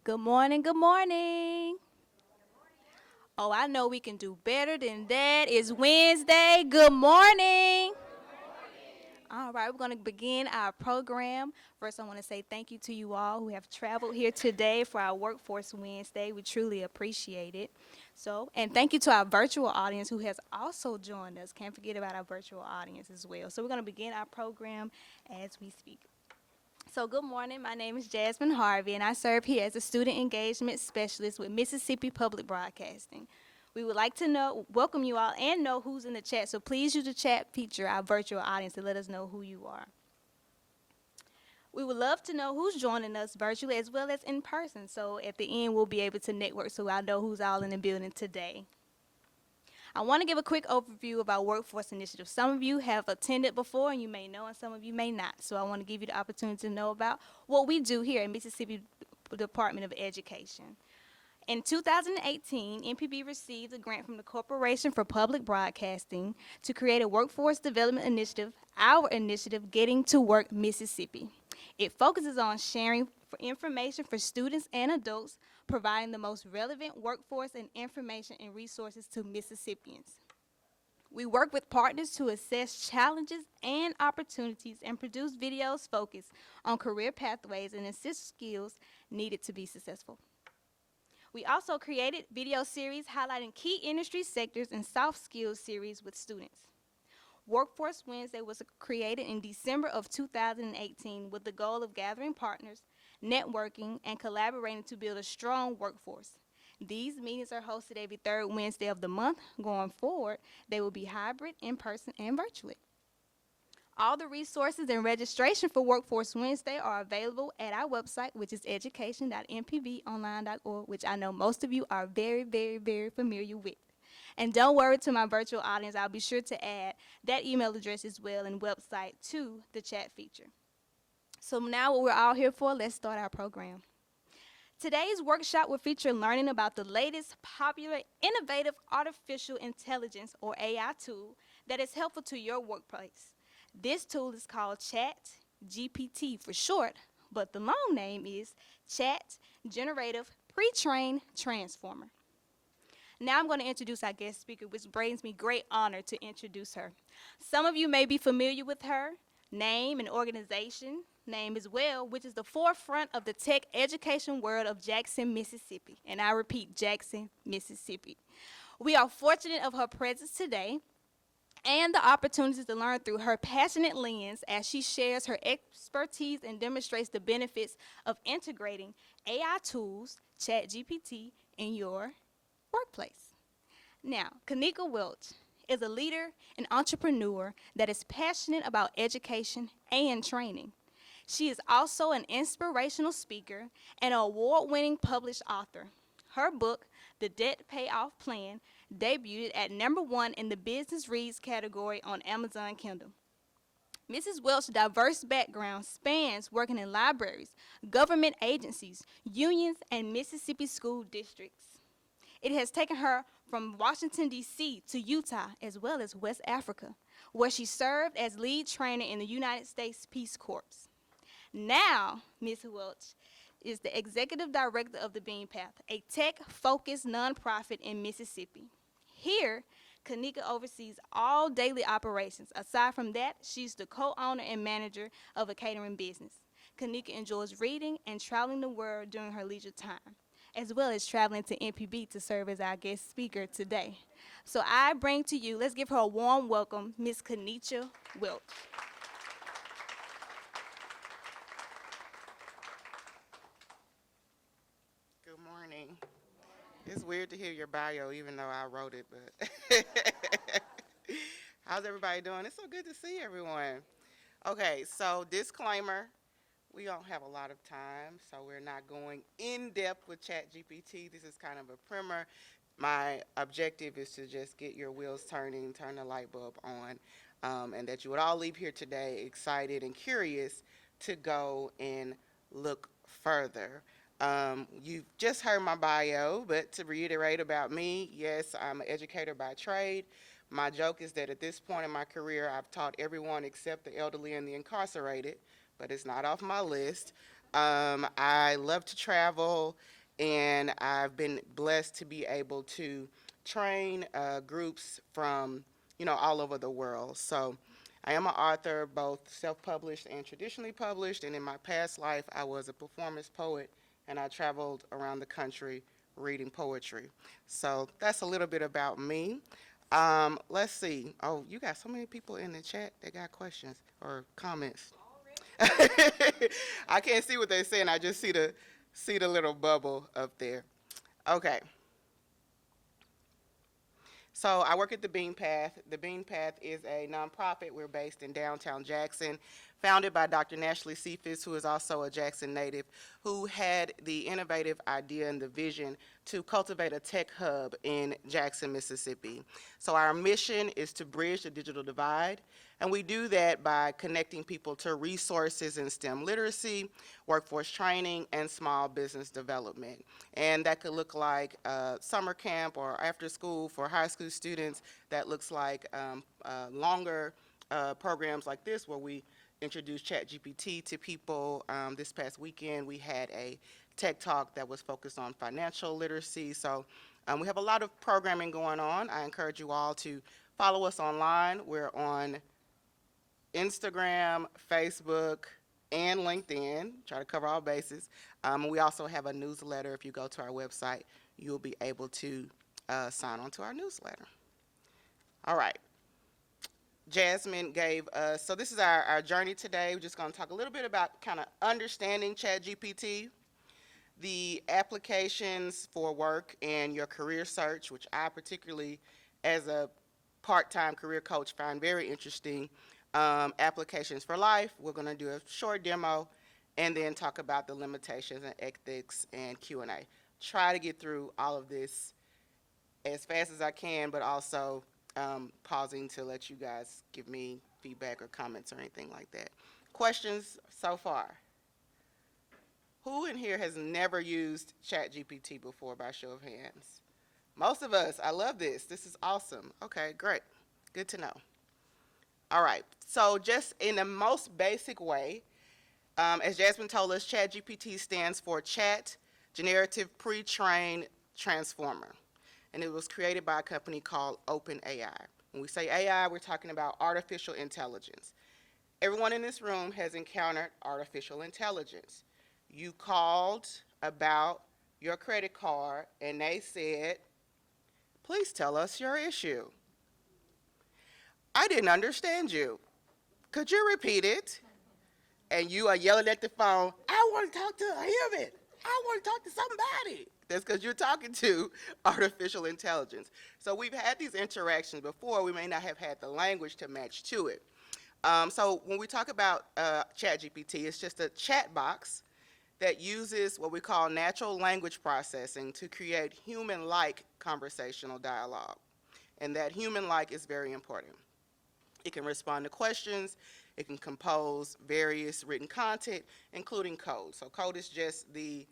Good morning, good morning. Oh, I know we can do better than that. It's Wednesday. Good morning. All right, we're going to begin our program. First, I want to say thank you to you all who have traveled here today for our Workforce Wednesday. We truly appreciate it. And thank you to our virtual audience who has also joined us. Can't forget about our virtual audience as well. So, we're going to begin our program as we speak. So, good morning. My name is Jasmine Harvey, and I serve here as a student engagement specialist with Mississippi Public Broadcasting. We would like to welcome you all and know who's in the chat. So please use the chat feature, our virtual audience, to let us know who you are. We would love to know who's joining us virtually as well as in person. So at the end, we'll be able to network so I'll know who's all in the building today. I want to give a quick overview of our workforce initiative. Some of you have attended before and you may know, and some of you may not. So I want to give you the opportunity to know about what we do here at Mississippi Department of Education. In 2018, MPB received a grant from the Corporation for Public Broadcasting to create a workforce development initiative, our initiative, Getting to Work Mississippi. It focuses on sharing information for students and adults, providing the most relevant workforce and information and resources to Mississippians. We work with partners to assess challenges and opportunities and produce videos focused on career pathways and assist skills needed to be successful. We also created video series highlighting key industry sectors and soft skills series with students. Workforce Wednesday was created in December of 2018 with the goal of gathering partners, networking, and collaborating to build a strong workforce. These meetings are hosted every third Wednesday of the month. Going forward, they will be hybrid, in person, and virtually. All the resources and registration for Workforce Wednesday are available at our website, which is education.mpbonline.org, which I know most of you are very, very, very familiar with. And don't worry, to my virtual audience, I'll be sure to add that email address as well and website to the chat feature. So now what we're all here for, let's start our program. Today's workshop will feature learning about the latest popular innovative artificial intelligence or AI tool that is helpful to your workplace. This tool is called Chat GPT for short, but the long name is Chat Generative Pre-trained Transformer. Now I'm going to introduce our guest speaker, which brings me great honor to introduce her. Some of you may be familiar with her name and organization name as well, which is the forefront of the tech education world of Jackson, Mississippi. And I repeat, Jackson, Mississippi. We are fortunate of her presence today and the opportunities to learn through her passionate lens as she shares her expertise and demonstrates the benefits of integrating AI tools, ChatGPT, in your workplace. Now, Kanika Welch is a leader and entrepreneur that is passionate about education and training. She is also an inspirational speaker and an award-winning published author. Her book, The Debt Payoff Plan, debuted at #1 in the Business Reads category on Amazon Kindle. Mrs. Welch's diverse background spans working in libraries, government agencies, unions, and Mississippi school districts. It has taken her from Washington, D.C. to Utah, as well as West Africa, where she served as lead trainer in the United States Peace Corps. Now, Ms. Welch is the executive director of the Bean Path, a tech-focused nonprofit in Mississippi. Here, Kanika oversees all daily operations. Aside from that, she's the co-owner and manager of a catering business. Kanika enjoys reading and traveling the world during her leisure time, as well as traveling to MPB to serve as our guest speaker today. So I bring to you, let's give her a warm welcome, Ms. Kanika Welch. Good morning. It's weird to hear your bio, even though I wrote it, but how's everybody doing? It's so good to see everyone. Okay, so disclaimer, we don't have a lot of time, so we're not going in depth with ChatGPT. This is kind of a primer. My objective is to just get your wheels turning, turn the light bulb on, and that you would all leave here today excited and curious to go and look further. You've just heard my bio, but to reiterate about me, yes, I'm an educator by trade. My joke is that at this point in my career, I've taught everyone except the elderly and the incarcerated, but it's not off my list. I love to travel, and I've been blessed to be able to train groups from, all over the world. So I am an author, both self-published and traditionally published, and in my past life, I was a performance poet, and I traveled around the country reading poetry. So that's a little bit about me. Let's see. Oh, you got so many people in the chat that got questions or comments. I can't see what they're saying. I just see the little bubble up there. Okay. So I work at the Bean Path. The Bean Path is a nonprofit. We're based in downtown Jackson, founded by Dr. Nashley Cephas, who is also a Jackson native, who had the innovative idea and the vision to cultivate a tech hub in Jackson, Mississippi. So our mission is to bridge the digital divide, and we do that by connecting people to resources in STEM literacy, workforce training, and small business development. And that could look like summer camp or after school for high school students. That looks like longer programs like this where we introduce ChatGPT to people. This past weekend we had a tech talk that was focused on financial literacy. So we have a lot of programming going on. I encourage you all to follow us online. We're on Instagram, Facebook, and LinkedIn. Try to cover all bases. We also have a newsletter. If you go to our website, you'll be able to sign on to our newsletter. All right. Jasmine gave us, so this is our journey today. We're just going to talk a little bit about kind of understanding ChatGPT, the applications for work and your career search, which I particularly, as a part-time career coach, find very interesting. Applications for life. We're going to do a short demo and then talk about the limitations and ethics and Q&A. Try to get through all of this as fast as I can, but also pausing to let you guys give me feedback or comments or anything like that. Questions so far? Who in here has never used ChatGPT before by show of hands? Most of us. I love this. This is awesome. Okay, great. Good to know. All right. So just in the most basic way, as Jasmine told us, ChatGPT stands for Chat Generative Pre-trained Transformer. And it was created by a company called OpenAI. When we say AI, we're talking about artificial intelligence. Everyone in this room has encountered artificial intelligence. You called about your credit card and they said, please tell us your issue. I didn't understand you. Could you repeat it? And you are yelling at the phone, I want to talk to a human. I want to talk to somebody. That's because you're talking to artificial intelligence. So we've had these interactions before. We may not have had the language to match to it. So when we talk about ChatGPT, it's just a chat box that uses what we call natural language processing to create human-like conversational dialogue. And that human-like is very important. It can respond to questions. It can compose various written content, including code. So code is just the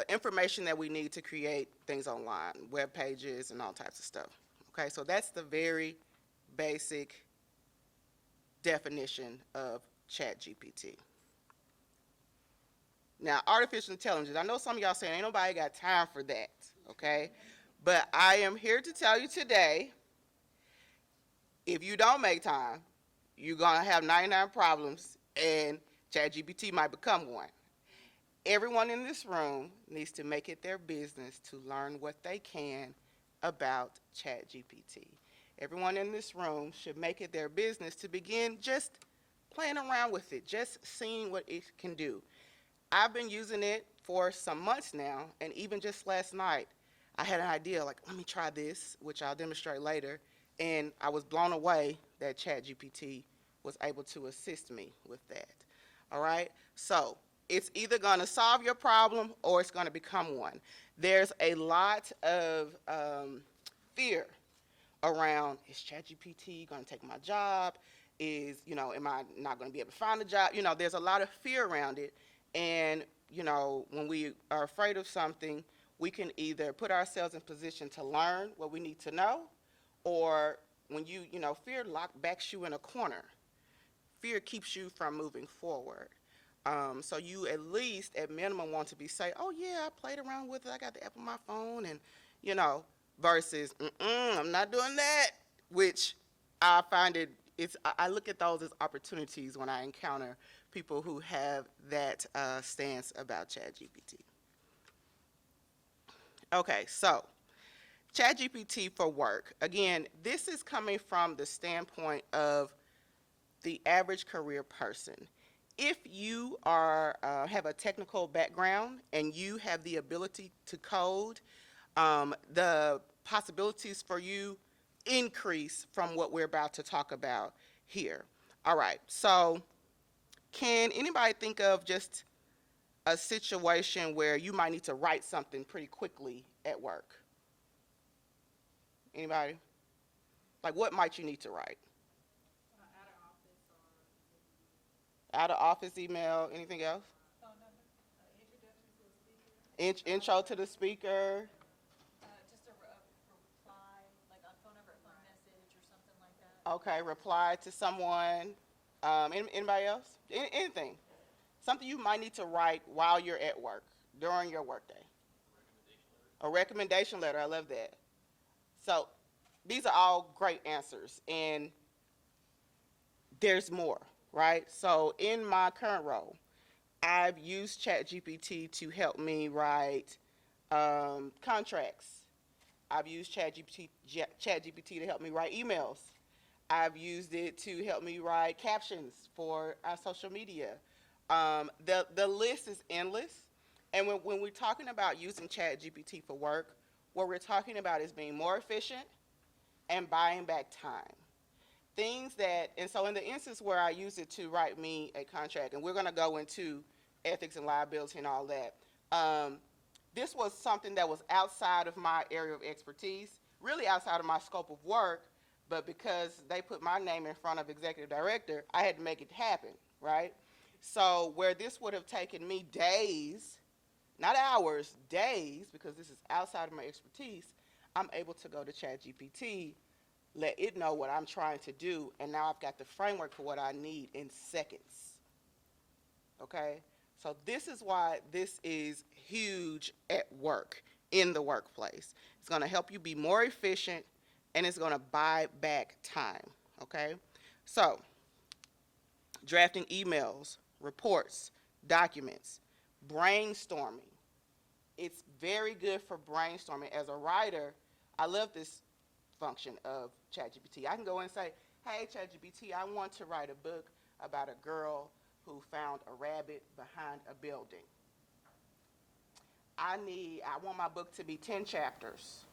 information that we need to create things online, web pages and all types of stuff. Okay, so that's the very basic definition of ChatGPT. Now, artificial intelligence, I know some of y'all saying, ain't nobody got time for that, okay? But I am here to tell you today, if you don't make time, you're gonna have 99 problems and ChatGPT might become one. Everyone in this room needs to make it their business to learn what they can about ChatGPT. Everyone in this room should make it their business to begin just playing around with it, just seeing what it can do. I've been using it for some months now, and even just last night, I had an idea, like, let me try this, which I'll demonstrate later, and I was blown away that ChatGPT was able to assist me with that. All right? So it's either going to solve your problem or it's going to become one. There's a lot of fear around, is ChatGPT going to take my job? Am I not going to be able to find a job? There's a lot of fear around it. And, when we are afraid of something, we can either put ourselves in position to learn what we need to know, or when fear backs you in a corner. Fear keeps you from moving forward. So you at least, at minimum, want to be say, oh yeah, I played around with it. I got the app on my phone, and you know, versus, I'm not doing that. Which I find it. I look at those as opportunities when I encounter people who have that stance about ChatGPT. Okay, so ChatGPT for work. Again, this is coming from the standpoint of the average career person. If you are have a technical background and you have the ability to code, the possibilities for you increase from what we're about to talk about here. All right, so can anybody think of just a situation where you might need to write something pretty quickly at work? Anybody? Like, what might you need to write? Out of office email, anything else? Intro to the speaker. Okay, reply to someone. Anybody else? Anything. Something you might need to write while you're at work, during your workday. A recommendation letter. I love that. So these are all great answers. And there's more, right? So in my current role, I've used ChatGPT to help me write contracts. I've used ChatGPT to help me write emails. I've used it to help me write captions for our social media. The list is endless. And when we're talking about using ChatGPT for work, what we're talking about is being more efficient and buying back time. Things that, and so in the instance where I use it to write me a contract, and we're going to go into ethics and liability and all that, this was something that was outside of my area of expertise, really outside of my scope of work, but because they put my name in front of executive director, I had to make it happen, right? So where this would have taken me days, not hours, days, because this is outside of my expertise, I'm able to go to ChatGPT, let it know what I'm trying to do, and now I've got the framework for what I need in seconds. Okay? So this is why this is huge at work, in the workplace. It's going to help you be more efficient, and it's going to buy back time. Okay? So, drafting emails, reports, documents, brainstorming. It's very good for brainstorming. As a writer, I love this function of ChatGPT. I can go and say, hey, ChatGPT, I want to write a book about a girl who found a rabbit behind a building. I want my book to be 10 chapters.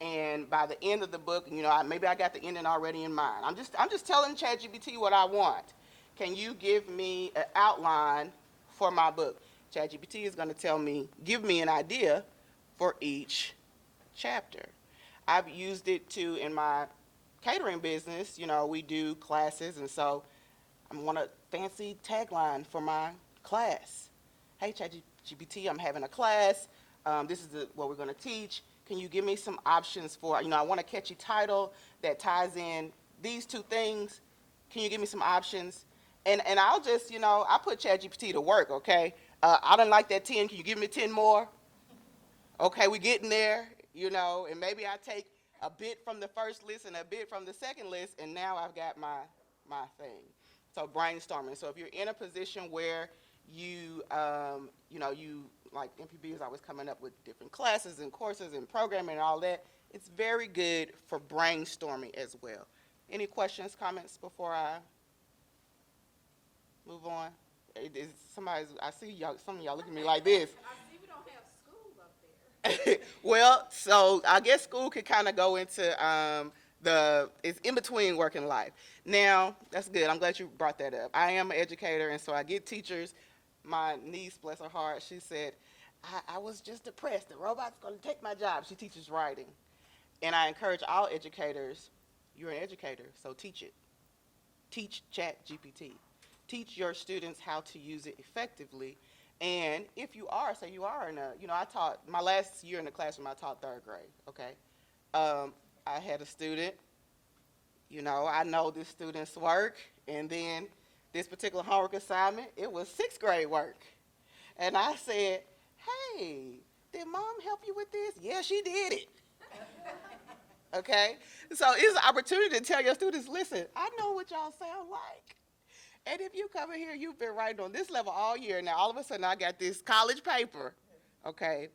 And by the end of the book, maybe I got the ending already in mind. I'm just telling ChatGPT what I want. Can you give me an outline for my book? ChatGPT is going to give me an idea for each chapter. I've used it to, in my catering business, we do classes, and so I want a fancy tagline for my class. Hey, ChatGPT, I'm having a class. This is what we're going to teach. Can you give me some options for, I want a catchy title that ties in these two things. Can you give me some options? And I'll just, I put ChatGPT to work, okay? I don't like that 10. Can you give me 10 more? Okay, we're getting there, and maybe I take a bit from the first list and a bit from the second list, and now I've got my thing. So brainstorming. So if you're in a position where you like MPB is always coming up with different classes and courses and programming and all that, it's very good for brainstorming as well. Any questions, comments before I move on? I see y'all, some of y'all look at me like this. Well, so I guess school could kind of go into it's in between work and life. Now, that's good. I'm glad you brought that up. I am an educator, and so I get teachers. My niece, bless her heart, she said, I was just depressed. The robot's going to take my job. She teaches writing. And I encourage all educators, you're an educator, so teach it. Teach ChatGPT. Teach your students how to use it effectively. And if you are, say you are I taught, my last year in the classroom, I taught third grade, okay? I had a student, I know this student's work, and then this particular homework assignment, it was sixth grade work. And I said, hey, did mom help you with this? Yeah, she did it. Okay? So it's an opportunity to tell your students, listen, I know what y'all sound like. And if you come in here, you've been writing on this level all year. Now, all of a sudden, I got this college paper. Okay?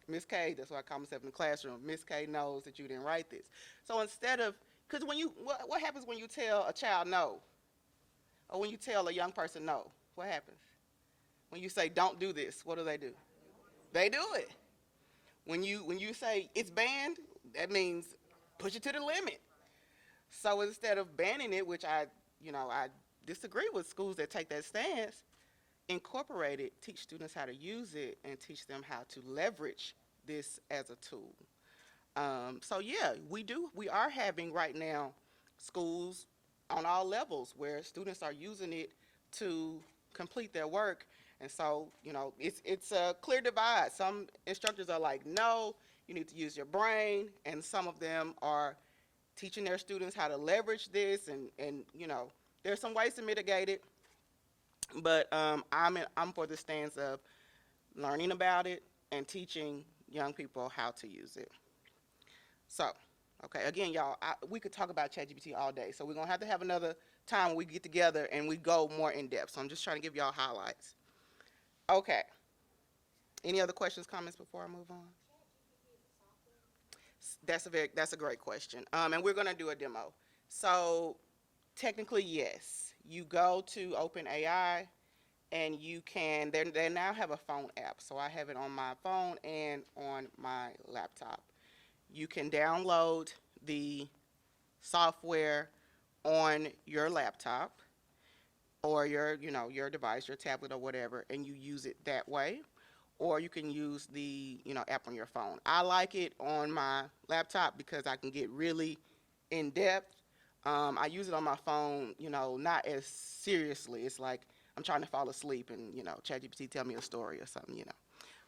Miss K, that's why I call myself in the classroom. Miss K knows that you didn't write this. So instead of, because when you, what happens when you tell a child no? Or when you tell a young person no? What happens? When you say don't do this, what do? They do it. When you say it's banned, that means push it to the limit. So instead of banning it, which I disagree with schools that take that stance, incorporate it, teach students how to use it, and teach them how to leverage this as a tool. So yeah, we are having right now schools on all levels where students are using it to complete their work. And so, it's a clear divide. Some instructors are like, no, you need to use your brain, and some of them are teaching their students how to leverage this, and there's some ways to mitigate it, but I'm for the stance of learning about it and teaching young people how to use it. So, okay, again, y'all, we could talk about ChatGPT all day, so we're going to have another time when we get together and we go more in depth. So I'm just trying to give y'all highlights. Okay. Any other questions, comments before I move on? That's a great question. And we're going to do a demo. So technically, yes. You go to OpenAI and they now have a phone app. So I have it on my phone and on my laptop. You can download the software on your laptop or your device, your tablet or whatever, and you use it that way. Or you can use the app on your phone. I like it on my laptop because I can get really in depth. I use it on my phone, not as seriously. It's like I'm trying to fall asleep and ChatGPT tell me a story or something,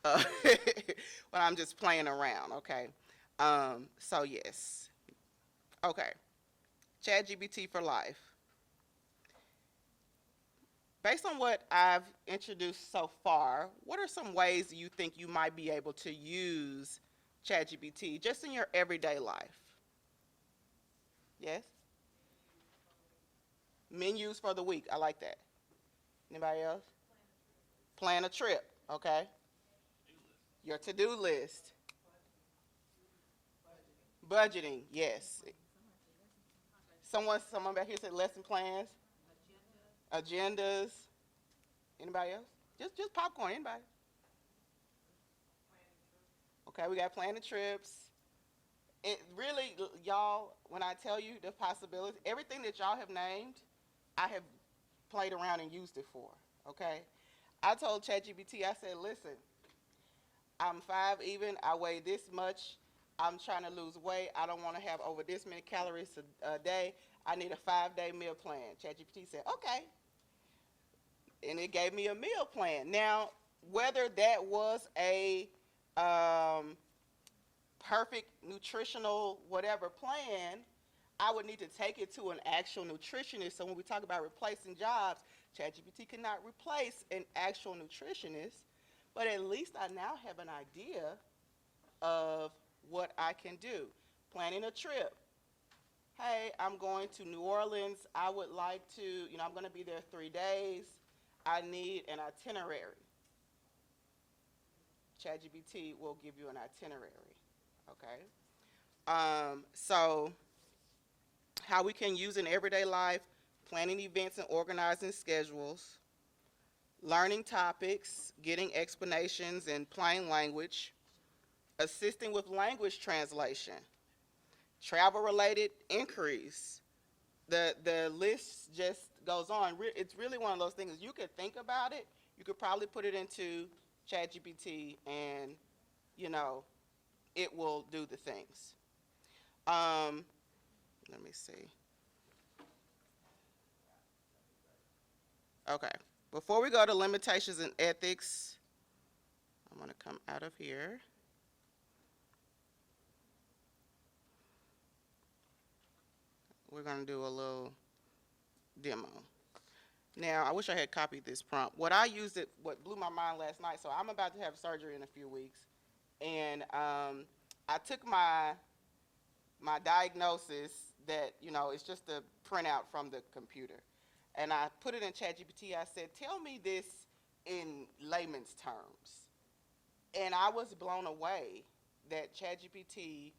when I'm just playing around. Okay. So yes. Okay. ChatGPT for life. Based on what I've introduced so far, what are some ways you think you might be able to use ChatGPT just in your everyday life? Yes? Menus for the week. I like that. Anybody else? Plan a trip. Okay. Your to-do list. Budgeting. Yes. Someone back here said lesson plans. Agendas. Anybody else? Just popcorn. Anybody? Okay, we got planning trips. It really, y'all, when I tell you the possibilities, everything that y'all have named, I have played around and used it for. Okay? I told ChatGPT, I said, listen, I'm 5 even, I weigh this much, I'm trying to lose weight, I don't want to have over this many calories a day, I need a 5-day meal plan. ChatGPT said, okay. And it gave me a meal plan. Now, whether that was a perfect nutritional whatever plan, I would need to take it to an actual nutritionist. So when we talk about replacing jobs, ChatGPT cannot replace an actual nutritionist, but at least I now have an idea of what I can do. Planning a trip. Hey, I'm going to New Orleans. I would like to, I'm going to be there 3 days. I need an itinerary. ChatGPT will give you an itinerary. Okay? So how we can use in everyday life, planning events and organizing schedules, learning topics, getting explanations in plain language, assisting with language translation, travel-related inquiries. The list just goes on. It's really one of those things. You could think about it. You could probably put it into ChatGPT and, it will do the things. Let me see. Okay. Before we go to limitations and ethics, I'm going to come out of here. We're going to do a little demo. Now, I wish I had copied this prompt. What blew my mind last night, so I'm about to have surgery in a few weeks. And I took my diagnosis that, it's just a printout from the computer. And I put it in ChatGPT. I said, tell me this in layman's terms. And I was blown away that ChatGPT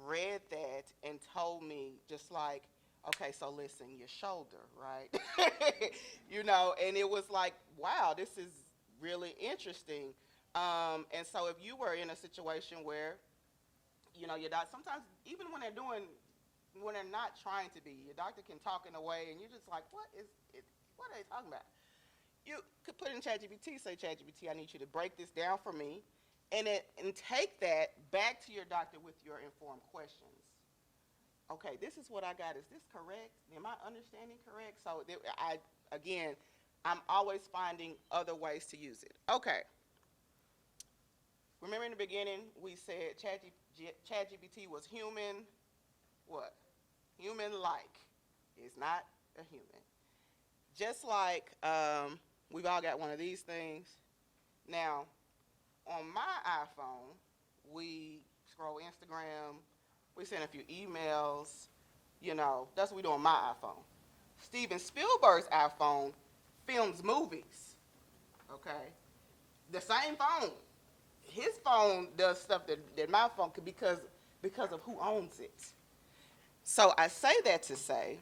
read that and told me just like, okay, so listen, your shoulder, right? And it was like, wow, this is really interesting. And so if you were in a situation where, your doctor, sometimes even when they're not trying to be, your doctor can talk in a way and you're just like, what is it? What are they talking about? You could put in ChatGPT, say, ChatGPT, I need you to break this down for me, and take that back to your doctor with your informed questions. Okay, this is what I got. Is this correct? Am I understanding correct? So I'm always finding other ways to use it. Okay. Remember in the beginning we said ChatGPT was human, what? Human-like. It's not a human. Just like we've all got one of these things. Now, on my iPhone, we scroll Instagram, we send a few emails, that's what we do on my iPhone. Steven Spielberg's iPhone films movies, okay? The same phone. His phone does stuff that my phone could because of who owns it. So I say that to say,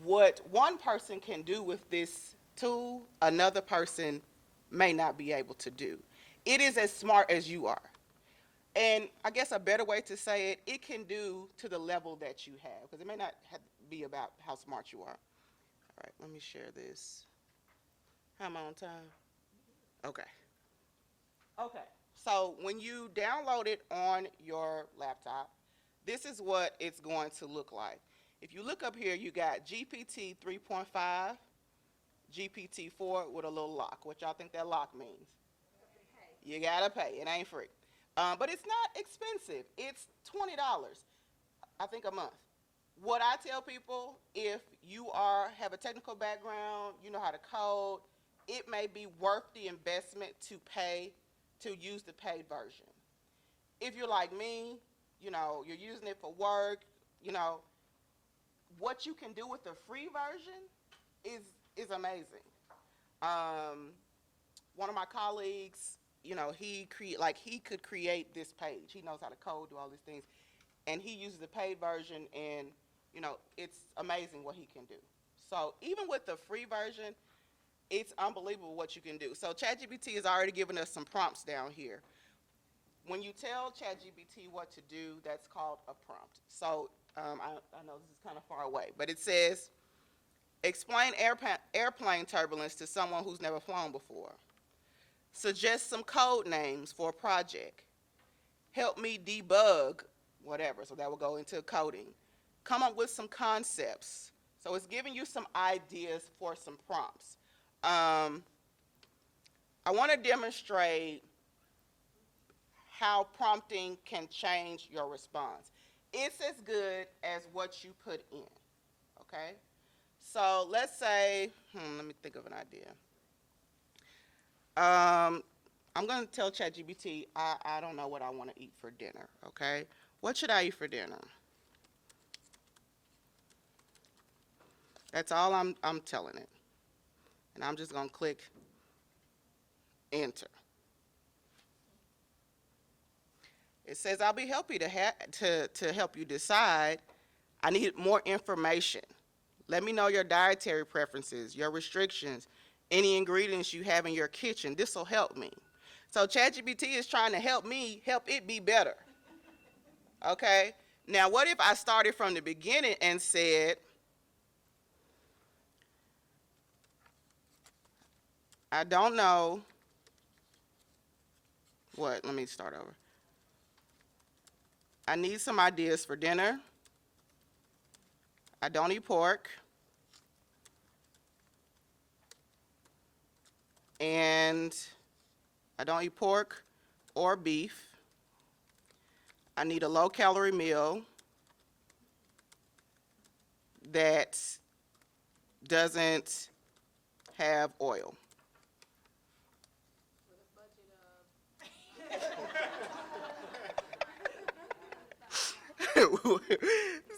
what one person can do with this tool, another person may not be able to do. It is as smart as you are. And I guess a better way to say it can do to the level that you have, because it may not be about how smart you are. All right, let me share this. How am I on time? Okay. Okay, so when you download it on your laptop, this is what it's going to look like. If you look up here, you got GPT 3.5, GPT 4 with a little lock. What y'all think that lock means? You gotta pay. It ain't free. But it's not expensive. It's $20, I think, a month. What I tell people, if you have a technical background, you know how to code, it may be worth the investment to use the paid version. If you're like me, you're using it for work, what you can do with the free version is amazing. One of my colleagues, he could create this page. He knows how to code, do all these things, and he uses the paid version, and it's amazing what he can do. So even with the free version, it's unbelievable what you can do. So ChatGPT has already given us some prompts down here. When you tell ChatGPT what to do, that's called a prompt. So I know this is kind of far away, but it says, explain airplane turbulence to someone who's never flown before. Suggest some code names for a project. Help me debug whatever, so that will go into coding. Come up with some concepts. So it's giving you some ideas for some prompts. I want to demonstrate how prompting can change your response. It's as good as what you put in, okay? So let's say, let me think of an idea. I'm going to tell ChatGPT, I don't know what I want to eat for dinner, okay? What should I eat for dinner? That's all I'm telling it. And I'm just going to click enter. It says, I'll be happy to help you decide. I need more information. Let me know your dietary preferences, your restrictions, any ingredients you have in your kitchen. This will help me. So ChatGPT is trying to help me help it be better. Okay? Now, what if I started from the beginning and said, I don't know what, let me start over. I need some ideas for dinner. I don't eat pork. And I don't eat pork or beef. I need a low-calorie meal that doesn't have oil?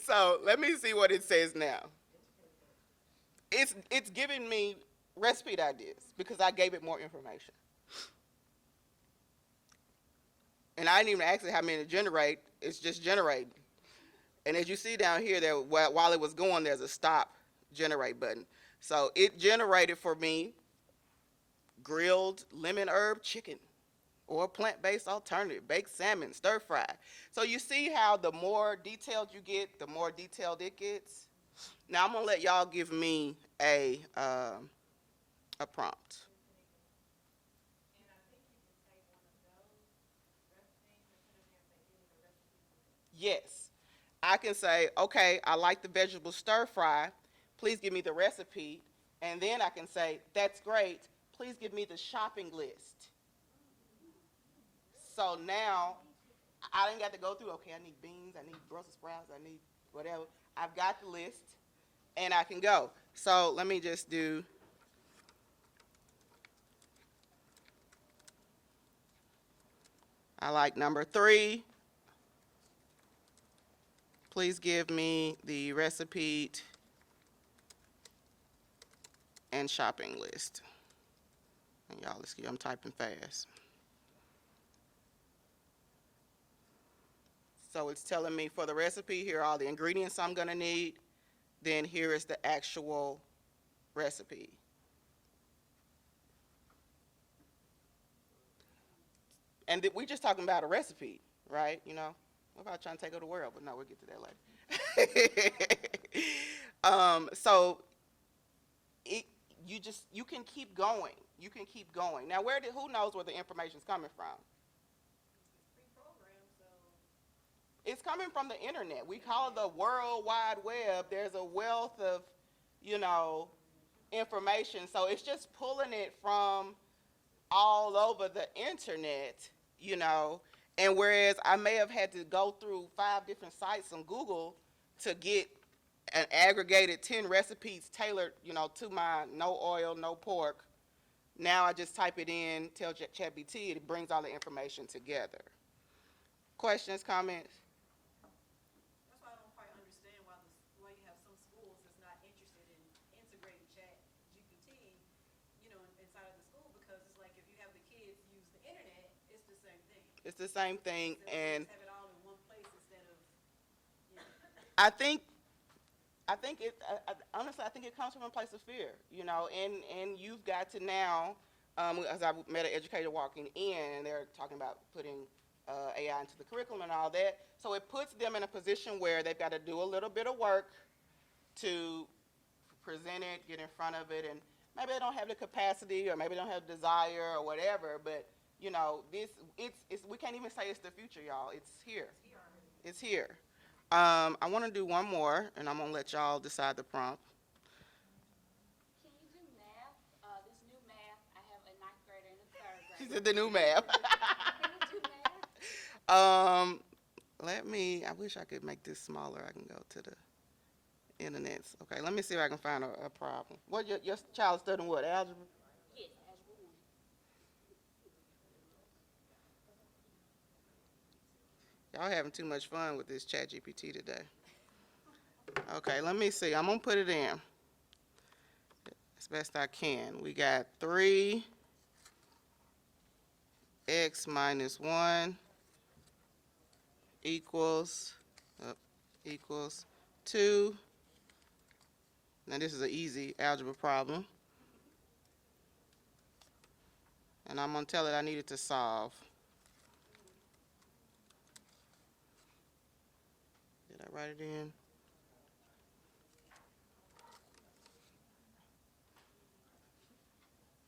So let me see what it says now. It's giving me recipe ideas because I gave it more information. And I didn't even ask it how many to generate. It's just generating. And as you see down here, there while it was going, there's a stop generate button. So it generated for me grilled lemon herb chicken or a plant-based alternative, baked salmon, stir fry. So you see how the more detailed you get, the more detailed it gets. Now I'm gonna let y'all give me a prompt. Yes, I can say, okay, I like the vegetable stir fry. Please give me the recipe. And then I can say, that's great. Please give me the shopping list. So now I didn't got to go through, okay, I need beans, I need Brussels sprouts, I need whatever. I've got the list and I can go. So let me just do, I like number 3. Please give me the recipe and shopping list. And y'all, excuse me, I'm typing fast. So it's telling me for the recipe, here are all the ingredients I'm gonna need. Then here is the actual recipe. And we just talking about a recipe, right? You know, we're about trying to take over the world, but no, we'll get to that later. So you can keep going. You can keep going. Now, who knows where the information is coming from? It's coming from the internet. We call it the World Wide Web. There's a wealth of, you know, information. So it's just pulling it from all over the internet, you know. And whereas I may have had to go through 5 different sites on Google to get an aggregated 10 recipes tailored, you know, to my no oil, no pork, now I just type it in, tell ChatGPT, it brings all the information together. Questions, comments? That's why I don't quite understand why you have some schools that's not interested in integrating Chat GPT, you know, inside of the school, because it's like if you have the kids use the internet, it's the same thing. It's the same thing, So and just have it all in one place instead of, you know. I think honestly, I think it comes from a place of fear, you know, and you've got to now, as I met an educator walking in, and they're talking about putting AI into the curriculum and all that, so it puts them in a position where they've got to do a little bit of work to present it, get in front of it, and maybe they don't have the capacity, or maybe they don't have the desire, or whatever, but, you know, we can't even say it's the future, y'all. It's here. It's here. I want to do one more, and I'm going to let y'all decide the prompt. Can you do math? This new math, I have a 9th grader and a 3rd grader. She said the new math. Can you do math? I wish I could make this smaller. I can go to the internet. Okay, let me see if I can find a problem. What, your child studying what, algebra? Yes, algebra 1. Y'all having too much fun with this Chat GPT today. Okay, let me see. I'm going to put it in as best I can. We got 3x minus 1 equals 2. Now this is an easy algebra problem. And I'm going to tell it I need it to solve. Did I write it in?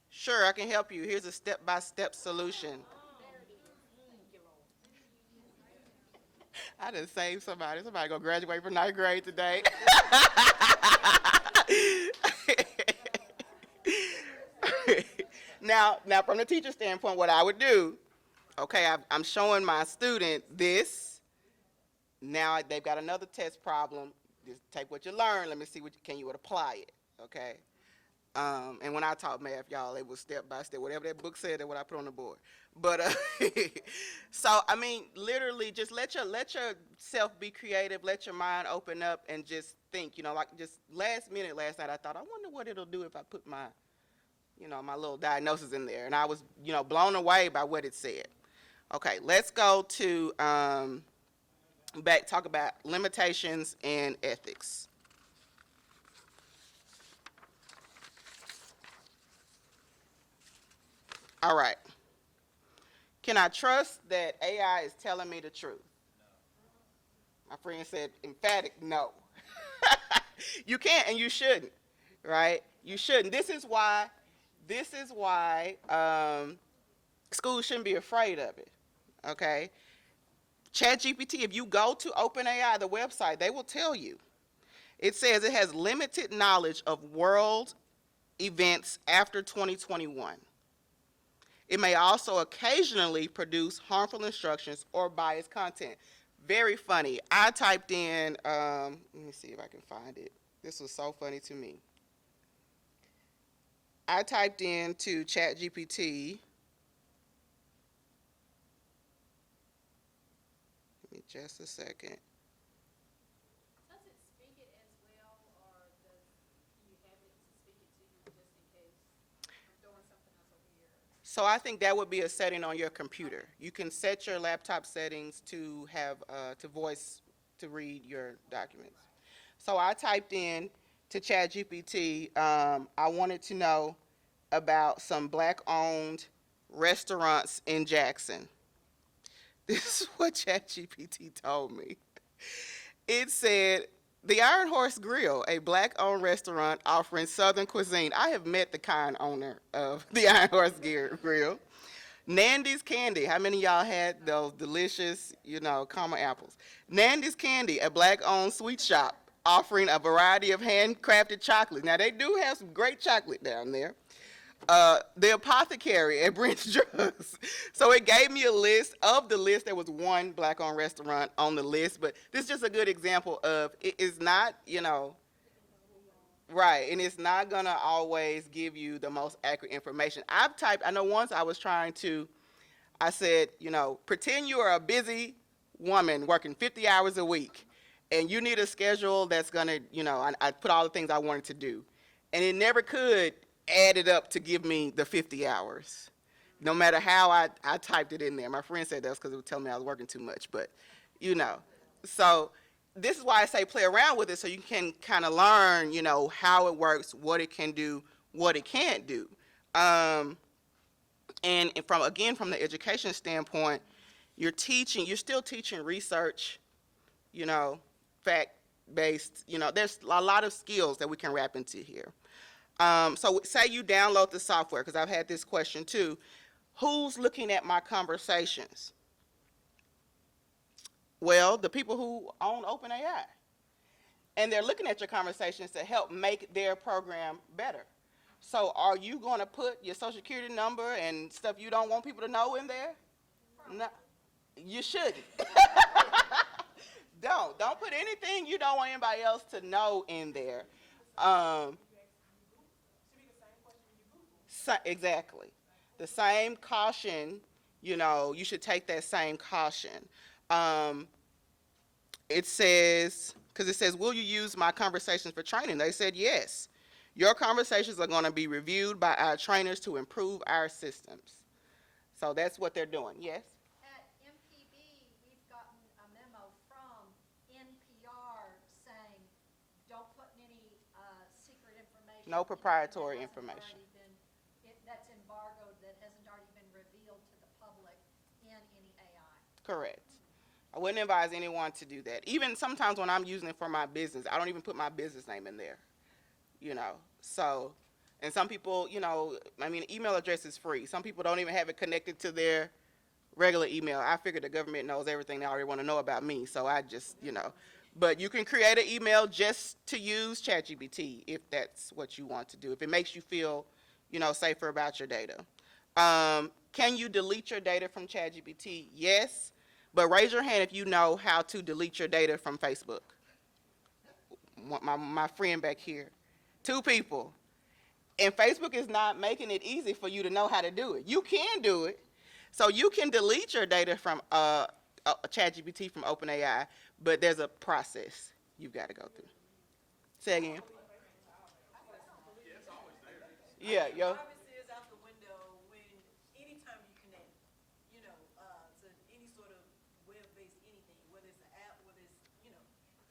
Sure, I can help you. Here's a step-by-step solution. I done saved somebody. Somebody gonna graduate from 9th grade today. Now, from the teacher standpoint, what I would do, okay, I'm showing my student this. Now they've got another test problem. Just take what you learned. Let me see can you apply it, okay? And when I taught math, y'all, it was step by step. Whatever that book said, that's what I put on the board. But so I mean, literally, just let yourself be creative. Let your mind open up and just think. Like just last night, I thought, I wonder what it'll do if I put my, my little diagnosis in there, and I was, blown away by what it said. Okay, let's go to talk about limitations and ethics. All right. Can I trust that AI is telling me the truth? My friend said emphatic no. You can't and you shouldn't, right? You shouldn't. This is why schools shouldn't be afraid of it, okay? ChatGPT, if you go to OpenAI, the website, they will tell you. It says it has limited knowledge of world events after 2021. It may also occasionally produce harmful instructions or biased content. Very funny. I typed in, let me see if I can find it. This was so funny to me. I typed into ChatGPT. Give me just a second. Does it speak it as well, or do you have it to speak it to you just in case I'm doing something else over here? So I think that would be a setting on your computer. You can set your laptop settings to have to voice to read your documents. So I typed in to ChatGPT. I wanted to know about some black-owned restaurants in Jackson. This is what ChatGPT told me. It said, the Iron Horse Grill, a black-owned restaurant offering Southern cuisine. I have met the kind owner of the Iron Horse Grill. Nandy's Candy. How many of y'all had those delicious, caramel apples? Nandy's Candy, a black-owned sweet shop offering a variety of handcrafted chocolate. Now, they do have some great chocolate down there. The Apothecary at Brent's Drugs. So it gave me a list. Of the list, there was one black-owned restaurant on the list, but this is just a good example of it is not, right, and it's not going to always give you the most accurate information. I know once I said, pretend you are a busy woman working 50 hours a week, and you need a schedule that's going to, I put all the things I wanted to do, and it never could add it up to give me the 50 hours, no matter how I typed it in there. My friend said that's because it would tell me I was working too much, but, So this is why I say play around with it so you can kind of learn, how it works, what it can do, what it can't do. And from the education standpoint, you're still teaching research, fact-based, there's a lot of skills that we can wrap into here. So say you download the software, because I've had this question too. Who's looking at my conversations? Well, the people who own OpenAI. And they're looking at your conversations to help make their program better. So are you going to put your social security number and stuff you don't want people to know in there? No, you shouldn't. Don't put anything you don't want anybody else to know in there. Exactly. The same caution, you should take that same caution. It says, will you use my conversations for training? They said yes. Your conversations are going to be reviewed by our trainers to improve our systems. So that's what they're doing. Yes? At MPB, we've gotten a memo from NPR saying, don't put any secret information. No proprietary information. That's embargoed, that hasn't already been revealed to the public in any AI. Correct. I wouldn't advise anyone to do that. Even sometimes when I'm using it for my business, I don't even put my business name in there. So, and some people, email address is free. Some people don't even have it connected to their regular email. I figure the government knows everything they already want to know about me, so I just, But you can create an email just to use ChatGPT if that's what you want to do, if it makes you feel, safer about your data. Can you delete your data from ChatGPT? Yes, but raise your hand if you know how to delete your data from Facebook. My friend back here. 2 people. And Facebook is not making it easy for you to know how to do it. You can do it. So you can delete your data from ChatGPT from OpenAI, but there's a process you've got to go through. Say again. Yeah, yo. Privacy is out the window when anytime you connect, to any sort of web-based anything, whether it's an app, whether it's,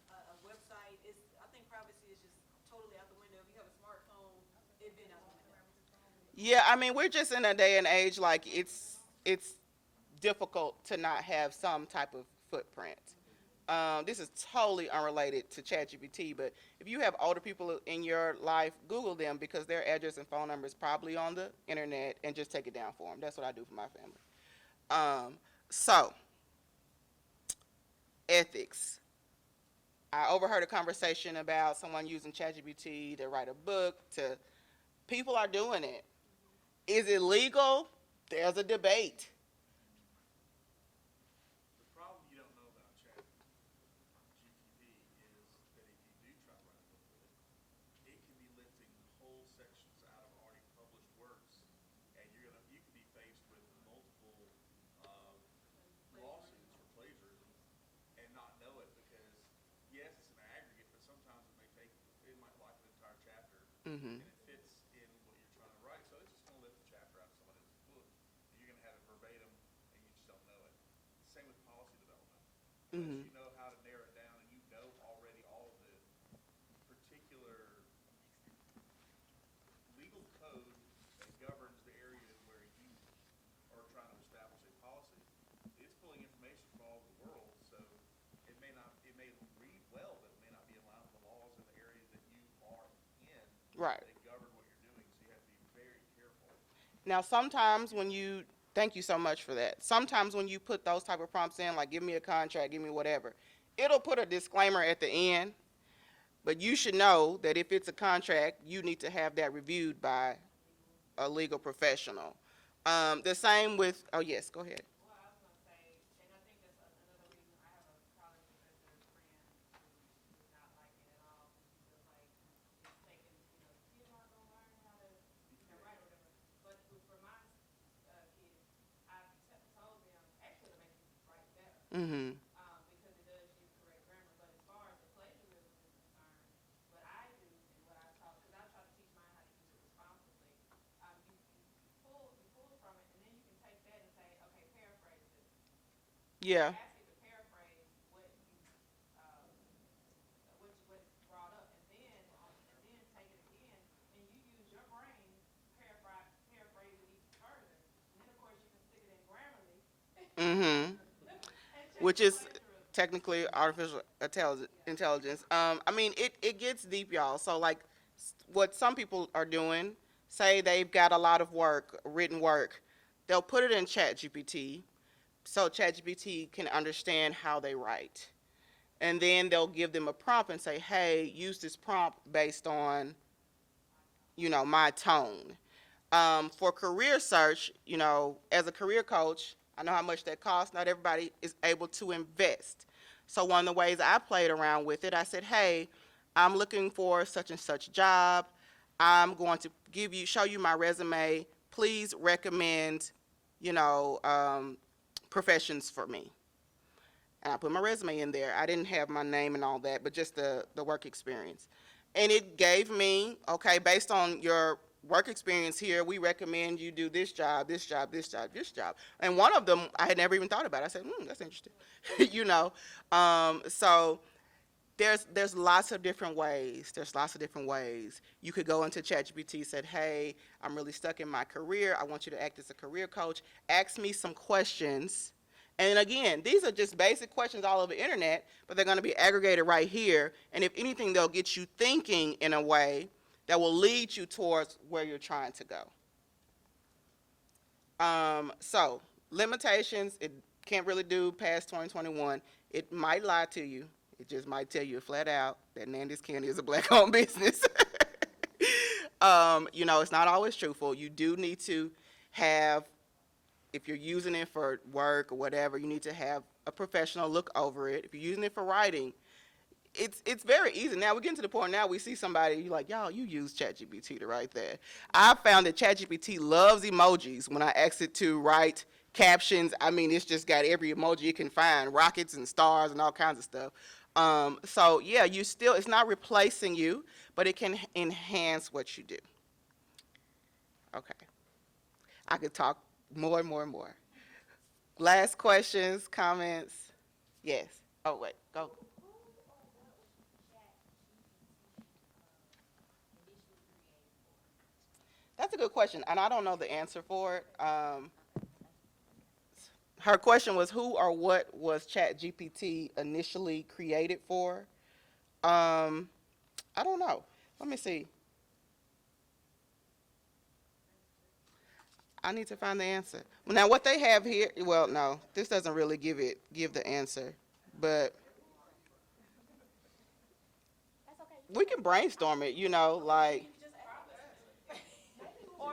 a website. I think privacy is just totally out the window. If you have a smartphone, it's been out the window. Yeah, I mean, we're just in a day and age like it's difficult to not have some type of footprint. This is totally unrelated to ChatGPT, but if you have older people in your life, Google them because their address and phone number is probably on the internet, and just take it down for them. That's what I do for my family. So, ethics. I overheard a conversation about someone using ChatGPT to write a book. People are doing it. Is it legal? There's a debate. The problem you don't know about ChatGPT is that if you do try to write a book with it, it can be lifting whole sections out of already published works, and you could be faced with multiple lawsuits for plagiarism and not know it because yes, it's an aggregate, but sometimes it might like an entire chapter, Mm-hmm. and it fits in what you're trying to write. So it's just going to lift a chapter out of somebody else's book, and you're going to have it verbatim, and you just don't know it. Same with policy development. Unless Mm-hmm. you know how to narrow it down, and you know already all of the particular legal code that governs the area where you are trying to establish a policy, it's pulling information from all over the world, so it may read well, but it may not be in line with the laws in the area that you are in. Right. They govern what you're doing, so you have to be very careful. Now, sometimes thank you so much for that. Sometimes when you put those type of prompts in, like give me a contract, give me whatever, it'll put a disclaimer at the end, but you should know that if it's a contract, you need to have that reviewed by a legal professional. The same with, oh yes, go ahead. Well, I was gonna say, and I think that's another reason I have a college professor friend who does not like it at all. He feels like it's taking, kids aren't gonna learn how to, write or whatever. But for my kids, I've told them actually to make them write better. Mm-hmm. Because it does use correct grammar. But as far as the plagiarism is concerned, what I do and what I taught, because I try to teach mine how to use it responsibly, you pull from it, and then you can take that and say, okay, paraphrase this. Yeah. Ask it to paraphrase what what's brought up, and then take it again, and you use your brain paraphrase it even further, and then of course you can stick it in Grammarly. Mm-hmm. And check Which the is plagiarism. technically artificial intelligence. I mean, it gets deep, y'all. So, like, what some people are doing, say they've got a lot of work, written work, they'll put it in ChatGPT so ChatGPT can understand how they write. And then they'll give them a prompt and say, hey, use this prompt based on, my tone. For career search, as a career coach, I know how much that costs. Not everybody is able to invest. So one of the ways I played around with it, I said, hey, I'm looking for such and such job. I'm going to show you my resume. Please recommend, professions for me. And I put my resume in there. I didn't have my name and all that, but just the work experience. And it gave me, okay, based on your work experience here, we recommend you do this job, this job, this job, this job. And one of them I had never even thought about. I said, that's interesting. So there's lots of different ways. You could go into ChatGPT, said, hey, I'm really stuck in my career. I want you to act as a career coach. Ask me some questions. And again, these are just basic questions all over the internet, but they're going to be aggregated right here. And if anything, they'll get you thinking in a way that will lead you towards where you're trying to go. So limitations, it can't really do past 2021. It might lie to you. It just might tell you flat out that Nandy's Candy is a black-owned business. It's not always truthful. You do need to have, if you're using it for work or whatever, you need to have a professional look over it. If you're using it for writing, it's very easy. Now we're getting to the point now we see somebody, you like, y'all, you use ChatGPT to write that. I found that ChatGPT loves emojis when I ask it to write captions. I mean, it's just got every emoji it can find, rockets and stars and all kinds of stuff. So yeah, it's not replacing you, but it can enhance what you do. Okay. I could talk more and more and more. Last questions, comments? Yes. Oh, wait, go. That's a good question, and I don't know the answer for it. Her question was, who or what was ChatGPT initially created for? I don't know. Let me see. I need to find the answer. Well, now, what they have here, well, no, this doesn't really give the answer, but we can brainstorm it, like,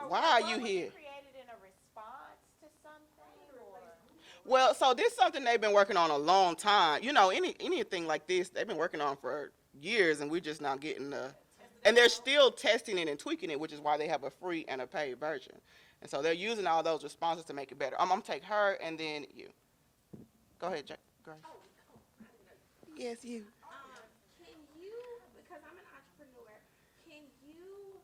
why are you here? Created in a response to something, or? Well, so this is something they've been working on a long time. Anything like this, they've been working on for years, and we're just not getting and they're still testing it and tweaking it, which is why they have a free and a paid version. And so they're using all those responses to make it better. I'm gonna take her and then you. Go ahead, Jack. Grace. Yes, you. Can you, because I'm an entrepreneur, can you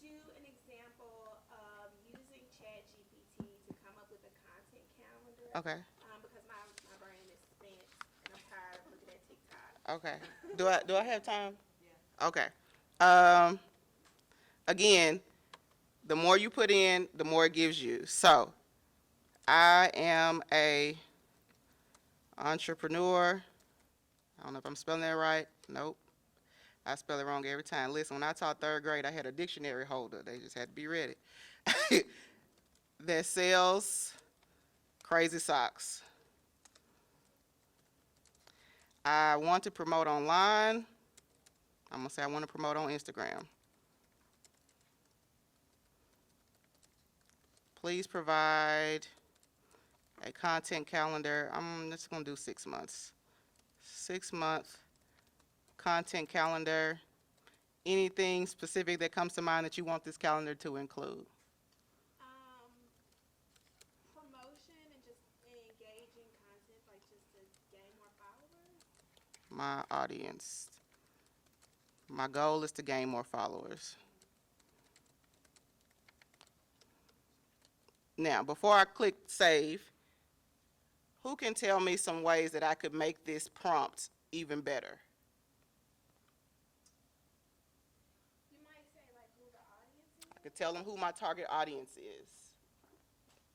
do an example of using ChatGPT to come up with a content calendar? Okay. Because my brain is spent and I'm tired of looking at TikTok. Okay. Do I have time? Yeah. Okay. Again, the more you put in, the more it gives you. So, I am a entrepreneur. I don't know if I'm spelling that right. Nope. I spell it wrong every time. Listen, when I taught third grade, I had a dictionary holder. They just had to be ready. That sells crazy socks. I want to promote online. I'm going to say I want to promote on Instagram. Please provide a content calendar. I'm just going to do 6 months. 6-month content calendar. Anything specific that comes to mind that you want this calendar to include? Promotion and just engaging content, like just to gain more followers. My audience. My goal is to gain more followers. Now, before I click save, who can tell me some ways that I could make this prompt even better? You might say like who the audience is. I could tell them who my target audience is.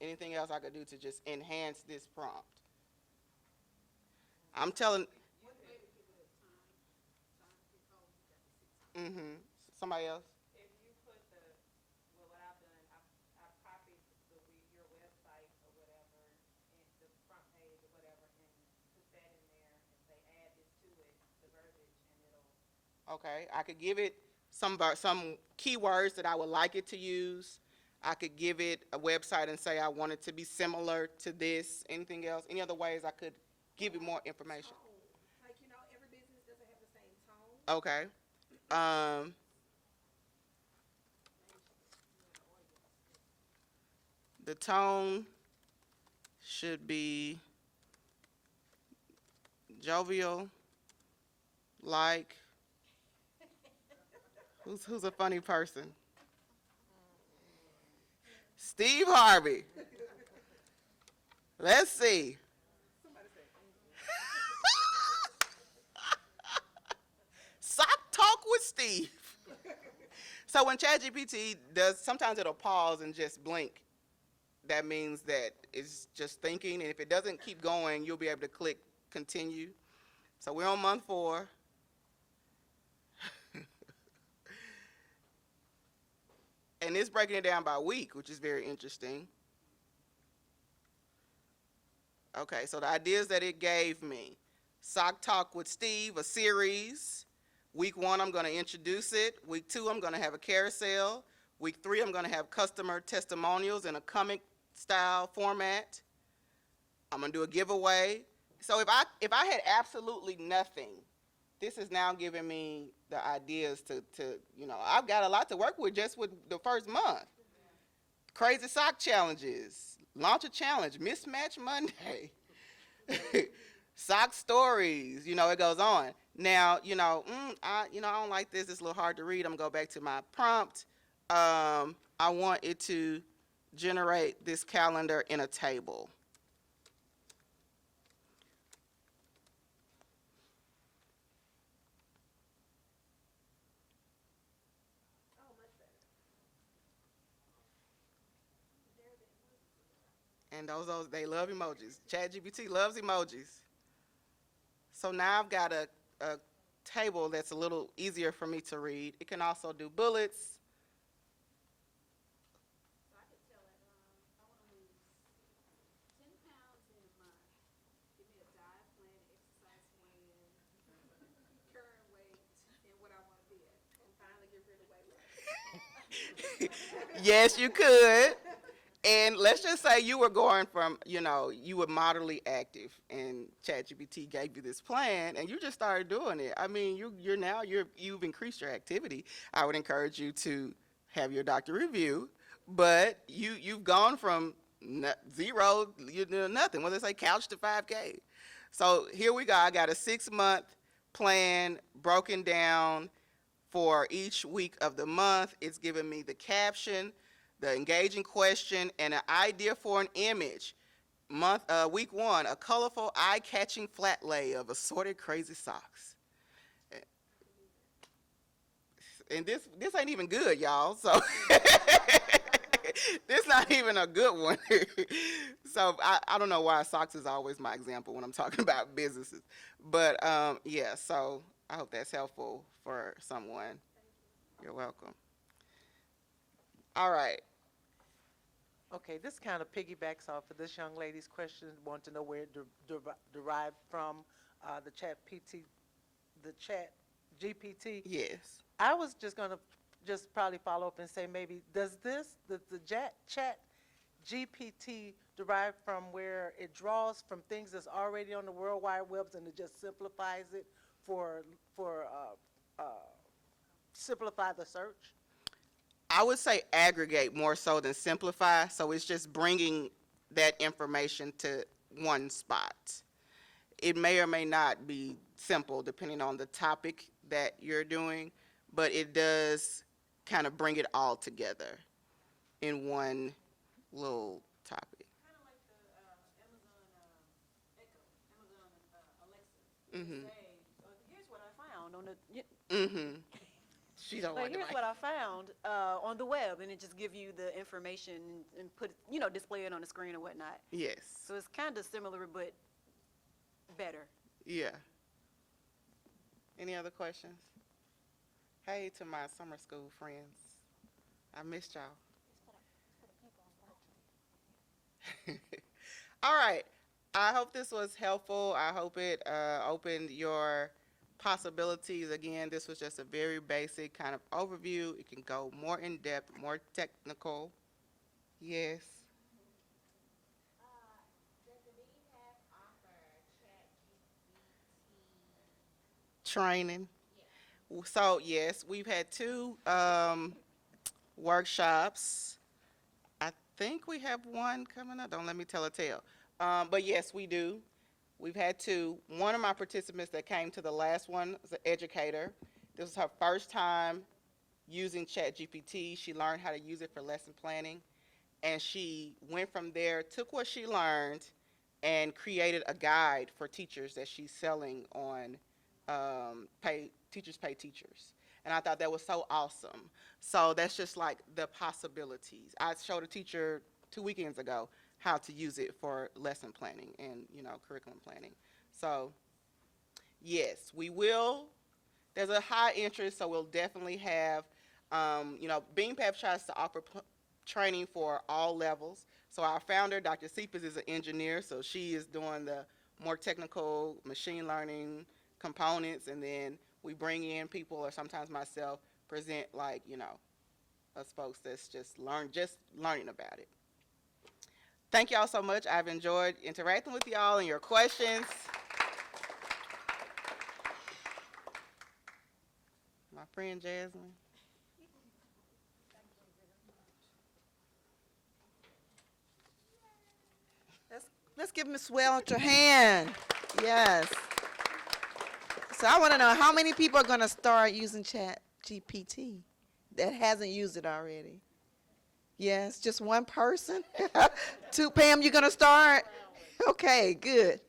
Anything else I could do to just enhance this prompt? I'm telling. Somebody else? If you put what I've done, I've copied your website or whatever, and the front page or whatever, and put that in there and say add this to it, the verbiage, and it'll. Okay, I could give it some keywords that I would like it to use. I could give it a website and say I want it to be similar to this. Anything else? Any other ways I could give it more information? Like, every business doesn't have the same tone. Okay. The tone should be jovial, like, who's a funny person? Steve Harvey. Let's see. Sock talk with Steve. So when ChatGPT does, sometimes it'll pause and just blink. That means that it's just thinking, and if it doesn't keep going, you'll be able to click continue. So we're on month 4. And it's breaking it down by week, which is very interesting. Okay, so the ideas that it gave me. Sock Talk with Steve, a series. Week 1, I'm going to introduce it. Week 2, I'm going to have a carousel. Week 3, I'm going to have customer testimonials in a comic style format. I'm going to do a giveaway. So if I had absolutely nothing, this is now giving me the ideas to, I've got a lot to work with just with the first month. Crazy sock challenges, launch a challenge, mismatch Monday, sock stories, it goes on. Now, I don't like this. It's a little hard to read. I'm gonna go back to my prompt. I want it to generate this calendar in a table. Oh, much better. And those they love emojis. ChatGPT loves emojis. So now I've got a table that's a little easier for me to read. It can also do bullets. So I could tell it, I want to lose 10 pounds in a month. Give me a diet plan, exercise plan, current weight, and what I want to be at. And finally get rid of weight loss. Yes, you could. And let's just say you were going from, you were moderately active, and ChatGPT gave you this plan, and you just started doing it. I mean, you've increased your activity. I would encourage you to have your doctor review, but you've gone from zero, nothing. What do they say, couch to 5K. So here we go. I got a 6-month plan broken down for each week of the month. It's giving me the caption, the engaging question, and an idea for an image. Week 1, a colorful, eye-catching flat lay of assorted crazy socks. And this ain't even good, y'all. So this not even a good one. So I don't know why socks is always my example when I'm talking about businesses. But yeah, so I hope that's helpful for someone. You're welcome. All right. Okay, this kind of piggybacks off of this young lady's question, want to know where it derived from, the chat GPT. Yes. I was just gonna just probably follow up and say maybe, does the chat GPT derive from where it draws from things that's already on the World Wide Webs and it just simplifies it for simplify the search? I would say aggregate more so than simplify. So it's just bringing that information to one spot. It may or may not be simple depending on the topic that you're doing, but it does kind of bring it all together in one little topic. Kind of like the Amazon Echo, Amazon Alexa. Mhm. Say, here's what I found on the. Mhm. She don't Like, like here's what I found on the web, and it just give you the information and put, display it on the screen or whatnot. Yes. So it's kind of similar, but better. Yeah. Any other questions? Hey to my summer school friends. I missed y'all. All right. I hope this was helpful. I hope it opened your possibilities. Again, this was just a very basic kind of overview. It can go more in depth, more technical. Yes. Does the VHAP offer ChatGPT? Training. Yeah. So yes, we've had 2 workshops. I think we have one coming up. Don't let me tell a tale. But yes, we do. We've had 2. One of my participants that came to the last one was an educator. This was her first time using ChatGPT. She learned how to use it for lesson planning. And she went from there, took what she learned, and created a guide for teachers that she's selling on Teachers Pay Teachers. And I thought that was so awesome. So that's just like the possibilities. I showed a teacher 2 weekends ago how to use it for lesson planning and, curriculum planning. So yes, we will. There's a high interest, so we'll definitely have, BeamPath tries to offer training for all levels. So our founder, Dr. Cephas, is an engineer, so she is doing the more technical machine learning components, and then we bring in people, or sometimes myself, present us folks that's just learning about it. Thank y'all so much. I've enjoyed interacting with y'all and your questions. friend Jasmine. Let's give Ms. Welch a hand. Yes. So I want to know how many people are going to start using Chat GPT that hasn't used it already? Yes, just one person? Two, Pam, you going to start? Okay, good.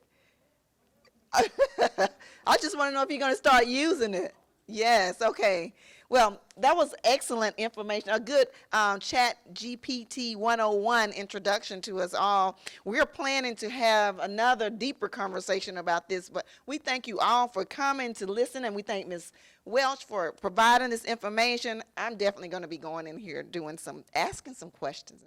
I just want to know if you're going to start using it. Yes, okay. Well, that was excellent information, a good Chat GPT 101 introduction to us all. We're planning to have another deeper conversation about this, but we thank you all for coming to listen, and we thank Ms. Welch for providing this information. I'm definitely going to be going in here doing asking some questions.